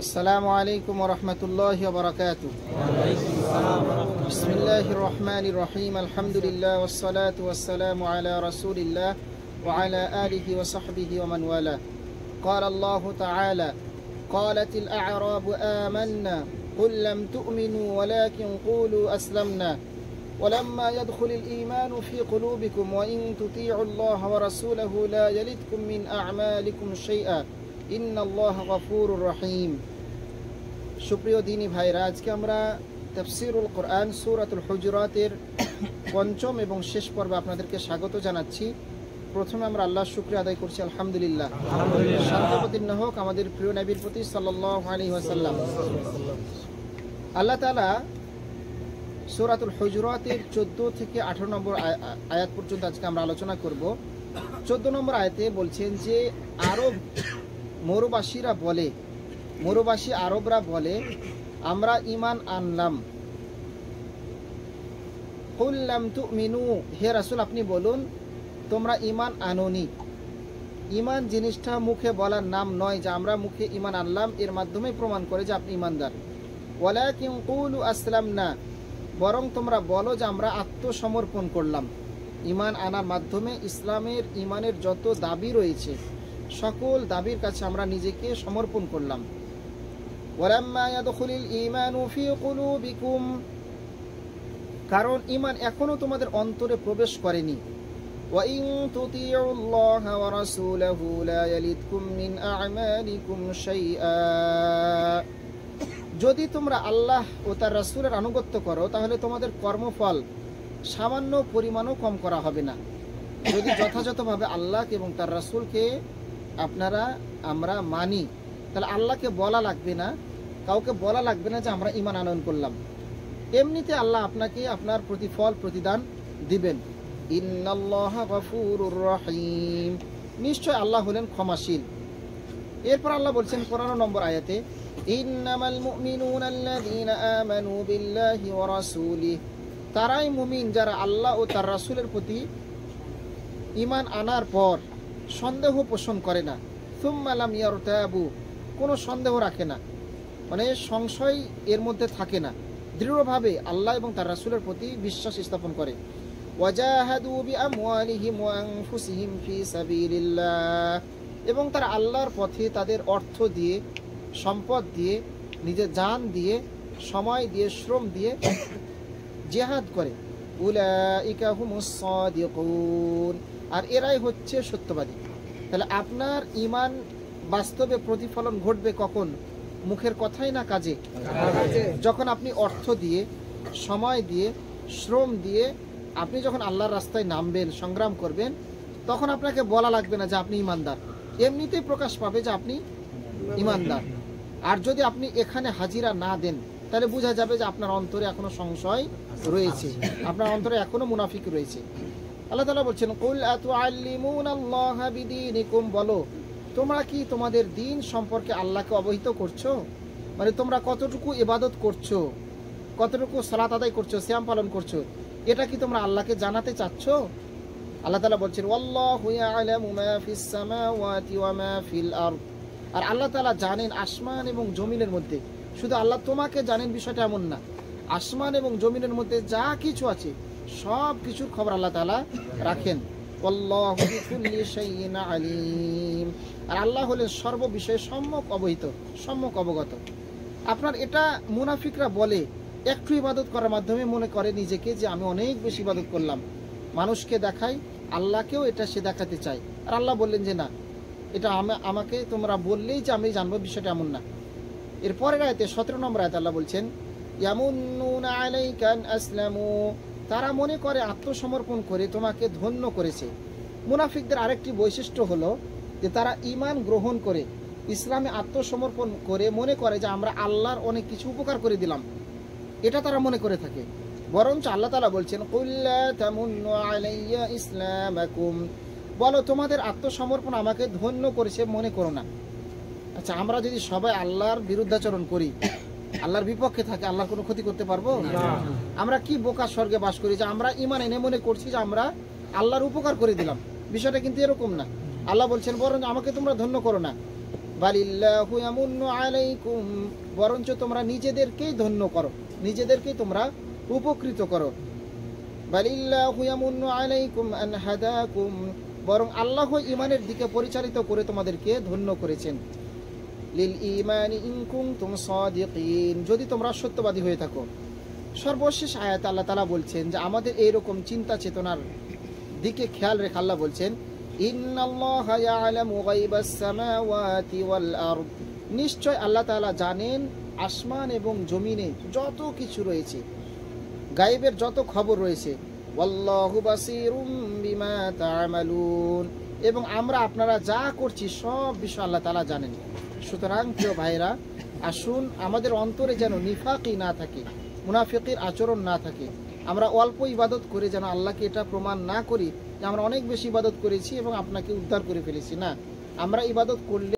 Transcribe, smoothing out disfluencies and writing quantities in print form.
السلام عليكم ورحمة الله وبركاته. بسم الله الرحمن الرحيم. الحمد لله والصلاة والسلام على رسول الله وعلى آله وصحبه ومن والاه. قال الله تعالى: قالت الأعراب آمنا قل لم تؤمنوا ولكن قولوا أسلمنا ولما يدخل الإيمان في قلوبكم وإن تطيعوا الله ورسوله لا يلدكم من أعمالكم شيئا إن الله غفور رحيم. সুপ্রিয় দিনী ভাইরা, আজকে আমরা তাফসীরুল কোরআন সূরাতুল হুজুরাতের পঞ্চম এবং শেষ পর্বে আপনাদেরকে স্বাগত জানাচ্ছি। প্রথমে আমরা আল্লাহর শুকরিয়া আদায় করছি, আলহামদুলিল্লাহ। শান্তি হোক আমাদের প্রিয় নবীর প্রতি সাল্লাল্লাহু আলাইহি ওয়াসাল্লাম। আল্লাহ তাআলা সূরাতুল হুজুরাতের 14 থেকে 18 নম্বর আয়াত পর্যন্ত আজকে আমরা আলোচনা করব। 14 নম্বর আয়াতে বলছেন যে আরব মরুবাসী আরবরা বলে আমরা ঈমান আনলাম। কুল লাম তুমিনু, হে রাসূল আপনি বলুন তোমরা ঈমান আনোনি। ঈমান জিনিসটা মুখে বলার নাম নয় যে আমরা মুখে ঈমান আনলাম, এর মাধ্যমে প্রমাণ করে যে আপনি ঈমানদার। ওয়ালাকিন কুলু আসলামনা, বরং তোমরা বলো যে আমরা আত্মসমর্পণ করলাম। ঈমান আনার মাধ্যমে ঈমানের যত দাবি রয়েছে সকল দাবির কাছে আমরা নিজেকে সমর্পণ করলাম। ওয়ালাম্মা ইয়াদখুলুল ঈমানু ফি কুলুবিকুম, কারণ ঈমান এখনো তোমাদের অন্তরে প্রবেশ করেনি। ওয়া ইন তুতিউল্লাহা ওয়া রাসূলাহু লা ইয়ালিদকুম মিন আ'মালিকুম শাইআ, যদি তোমরা আল্লাহ ও তার রাসূলের আনুগত্য করো তাহলে তোমাদের কর্মফল সামান্য পরিমাণও কম করা হবে না। যদি যথাযথভাবে আল্লাহ এবং তার রাসূলকে আমরা মানি, তাহলে আল্লাহকে বলা লাগবে না, কাউকে বলা লাগবে না যে আমরা ঈমান আনয়ন করলাম। এমনিতে আল্লাহ আপনাকে আপনার প্রতিদান দিবেন। ইন্নাল্লাহা গফুরুর রহিম, নিশ্চয় আল্লাহ হলেন ক্ষমাশীল। এরপর আল্লাহ বলছেন 15 নম্বর আয়াতে, ইন্নামাল মুমিনুনা আল্লাযীনা আমানু বিল্লাহি ওয়া রাসূলিহি, তারাই মুমিন যারা আল্লাহ ও তার রাসূলের প্রতি ঈমান আনার পর সন্দেহ পোষণ করে না। সুম্মা লাম ইয়ারতাবু, কোনো সন্দেহ রাখে না, মানে সংশয় এর মধ্যে থাকে না, দৃঢ়ভাবে আল্লাহ এবং তার রাসূলের প্রতি বিশ্বাস স্থাপন করে। ওয়াজাহাদু বিআমওয়ালিহিম ওয়া আনফুসিহিম ফি সাবিলিল্লাহ, এবং তারা আল্লাহর পথে তাদের অর্থ দিয়ে, সম্পদ দিয়ে, নিজের জান দিয়ে, সময় দিয়ে, শ্রম দিয়ে জিহাদ করে। উলাইকা হুমুস সাদিকুন, আর এরাই হচ্ছে সত্যবাদী। তাহলে আপনার ঈমান বাস্তবে প্রতিফলন ঘটবে কখন? মুখের কথাই না কাজে। যখন আপনি অর্থ দিয়ে, সময় দিয়ে, শ্রম দিয়ে আপনি যখন আল্লাহর রাস্তায় নামবেন, সংগ্রাম করবেন, তখন আপনাকে বলা লাগবে না যে আপনি ঈমানদার, এমনিতেই প্রকাশ পাবে যে আপনি ঈমানদার। আর যদি আপনি এখানে হাজিরা না দেন তাহলে বোঝা যাবে যে আপনার অন্তরে এখনো সংশয় রয়েছে, আপনার অন্তরে এখনো মুনাফিক রয়েছে। আল্লাহ তাআলা বলছেন, কুল আতুআল্লিমুনাল্লাহা বিদীনিকুম, বলো তোমরা কি তোমাদের দ্বীন সম্পর্কে আল্লাহকে অবহিত করছো? মানে তোমরা কতটুকু ইবাদত করছো, কতটুকু সালাত আদায় করছো, সিয়াম পালন করছো, এটা কি তোমরা আল্লাহকে জানাতে চাচ্ছ? আল্লাহ তাআলা বলছেন, ওয়াল্লাহু ইয়ালামু মা ফিস সামাওয়াতি ওয়া মা ফিল আরদ, আর আল্লাহ তাআলা জানেন আসমান এবং জমিনের মধ্যে। শুধু আল্লাহ তোমাকে জানেন বিষয়টা এমন না, আসমান এবং জমিনের মধ্যে যা কিছু আছে সব কিছুর খবর আল্লাহ তাআলা রাখেন। আল্লাহু বিকুল্লি শাইইন আলীম, আর আল্লাহ হলেন সর্ববিষয়ে সম্যক অবগত। আপনার এটা মুনাফিকরা বলে একটু ইবাদত করার মাধ্যমে মনে করে নিজেকে যে আমি অনেক বেশি ইবাদত করলাম, মানুষকে দেখাই, আল্লাহকেও এটা সে দেখাতে চায়। আর আল্লাহ বললেন যে না, এটা আমাকে তোমরা বললেই যে আমি জানবো, বিষয়টা এমন না। এরপরের আয়াতে 17 নম্বর আয়াতে আল্লাহ বলছেন, ইয়ামুন্নুনা আলাইকা আন আসলামু, তারা মনে করে আত্মসমর্পণ করে তোমাকে ধন্য করেছে। মুনাফিকদের আরেকটি বৈশিষ্ট্য হলো যে তারা ঈমান গ্রহণ করে, ইসলামে আত্মসমর্পণ করে মনে করে যে আমরা আল্লাহর অনেক কিছু উপকার করে দিলাম, এটা তারা মনে করে থাকে। বরঞ্চ আল্লাহ তাআলা বলছেন, কুল লা তামুন্নু আলাইয়া ইসলামাকুম, বলো তোমাদের আত্মসমর্পণ আমাকে ধন্য করেছে মনে করো না। আচ্ছা, আমরা যদি সবাই আল্লাহর বিরুদ্ধাচরণ করি, আল্লাহর বিপক্ষে থাকে, আল্লাহর কোনো ক্ষতি করতে পারবো না? আমরা কি বোকা স্বর্গে বাস করি যে আমরা ঈমান এনে মনে করছি যে আমরা আল্লাহর উপকার করে দিলাম। বিষয়টা কিন্তু এরকম না। আল্লাহ বলছেন, বরং আমাকে তোমরা ধন্য করো না, বালিল্লাহু ইয়ামুন্নু আলাইকুম, বরঞ্চ তোমরা নিজেদেরকেই ধন্য করো, নিজেদেরকেই তোমরা উপকৃত করো। বালিল্লাহু ইয়ামুন্নু আলাইকুম আন হাদাকুম, বরং আল্লাহ ঈমানের দিকে পরিচালিত করে তোমাদেরকে ধন্য করেছেন। লিল ঈমানি ইন কুনতুম সাদিকিন, যদি তোমরা সত্যবাদী হয়ে থাকো। সর্বশেষ আয়াতে আল্লাহ তাআলা বলছেন যে আমাদের এইরকম চিন্তা চেতনার দিকে খেয়াল রেখে আল্লাহ বলছেন, ইন্নাল্লাহা ইয়ালামু গায়বাস সামাওয়াতি ওয়াল আরদ, নিশ্চয় আল্লাহ তাআলা জানেন আসমান এবং জমিনে যত কিছু রয়েছে, গায়েবের যত খবর রয়েছে। ওয়াল্লাহু বাসীরুম বিমা তা'মালুন, এবং আমরা আপনারা যা করছি সব বিষয় আল্লাহ তাআলা জানেন। সুতরাং প্রিয় ভাইরা, আসুন আমাদের অন্তরে যেন নিফাকি না থাকে, মুনাফিকের আচরণ না থাকে। আমরা অল্প ইবাদত করে যেন আল্লাহকে এটা প্রমাণ না করি যে আমরা অনেক বেশি ইবাদত করেছি এবং আপনাকে উদ্ধার করে ফেলেছি। না, আমরা ইবাদত করলে